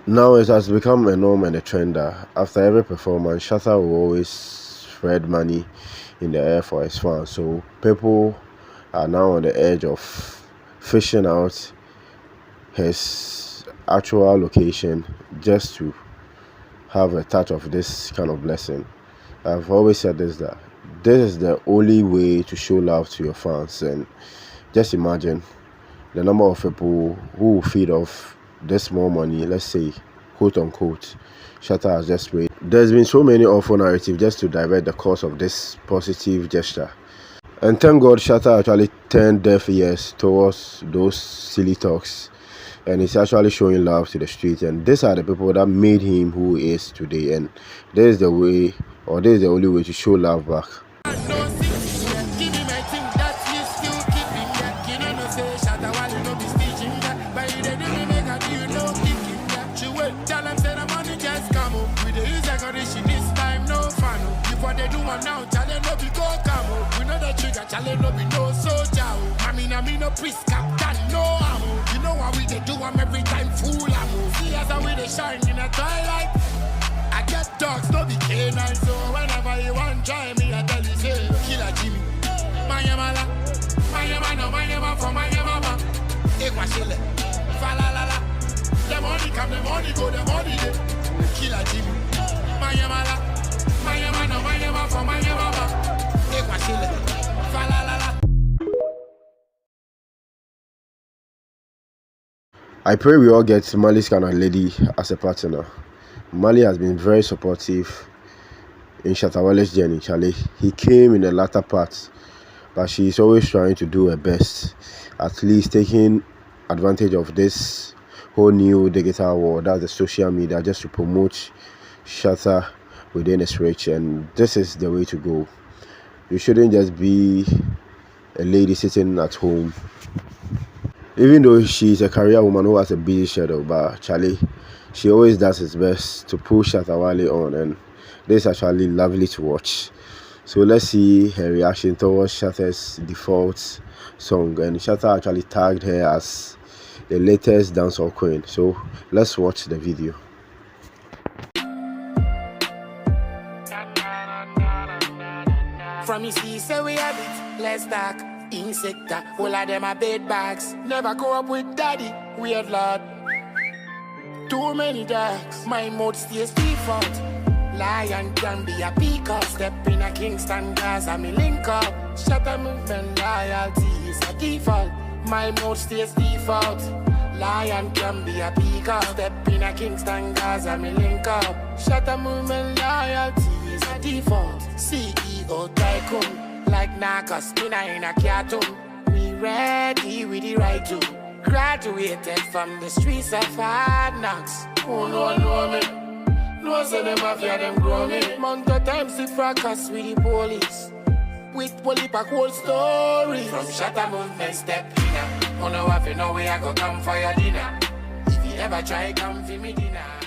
Now it has become a norm and a trend that after every performance, Shatta will always spread money in the air for his fans. So people are now on the edge of fishing out his actual location just to have a touch of this kind of blessing. I've always said this, that this is the only way to show love to your fans, and just imagine the number of people who will feed off this small money, let's say, quote unquote, Shatta has just raised. There's been so many awful narratives just to divert the course of this positive gesture. And thank God Shatta actually turned deaf ears towards those silly talks, and he's actually showing love to the street. And these are the people that made him who he is today. And this is the way, or this is the only way to show love back. Now, challenge no be go camo. We know the trigger, challenge no be no soldier. I mean no priest, captain, no ammo. You know how we they do them every time, fool ammo. See us how we they shine in the twilight. I get dogs, no be canine, so whenever you want try me, I tell you say, Killer Jimmy. My yamala, my yama from my yama. Ekwa shile, fa la la la. The money come, the money go, the money dey. Killer Jimmy. My yamala. I pray we all get Mali's kind of lady as a partner. Mali has been very supportive in Shatta Wale's journey, Charlie. He came in the latter part, but she's always trying to do her best, at least taking advantage of this whole new digital world, that's the social media, just to promote Shatta within its reach. And this is the way to go. You shouldn't just be a lady sitting at home, even though she's a career woman who has a busy schedule. But Charlie, she always does his best to push Shatta Wale on, and this is actually lovely to watch. So let's see her reaction towards Shatta's default song. And Shatta actually tagged her as the latest dancehall queen. So let's watch the video. From you see, say we have it, let's talk. Insecta, all of them are bed bags. Never go up with daddy, weird lord. Too many dogs, my mode stays default. Lion can be a peacock, step in a Kingston Gaza, me link up. Shatta movement, loyalty is a default. My mode stays default. Lion can be a peacock, step in a Kingston Gaza, me link up. Shatta movement, loyalty is a default. CEO tycoon, like Narcos, me in a cartoon. We ready with the right to. Graduated from the streets of hard knocks. Who know me? No say them mafia, them grow me. Month of times the fracas with the police. With Polypack whole story. From Shatta movement step in. Oh no, if you know where I go come for your dinner. If you ever try, come for me dinner.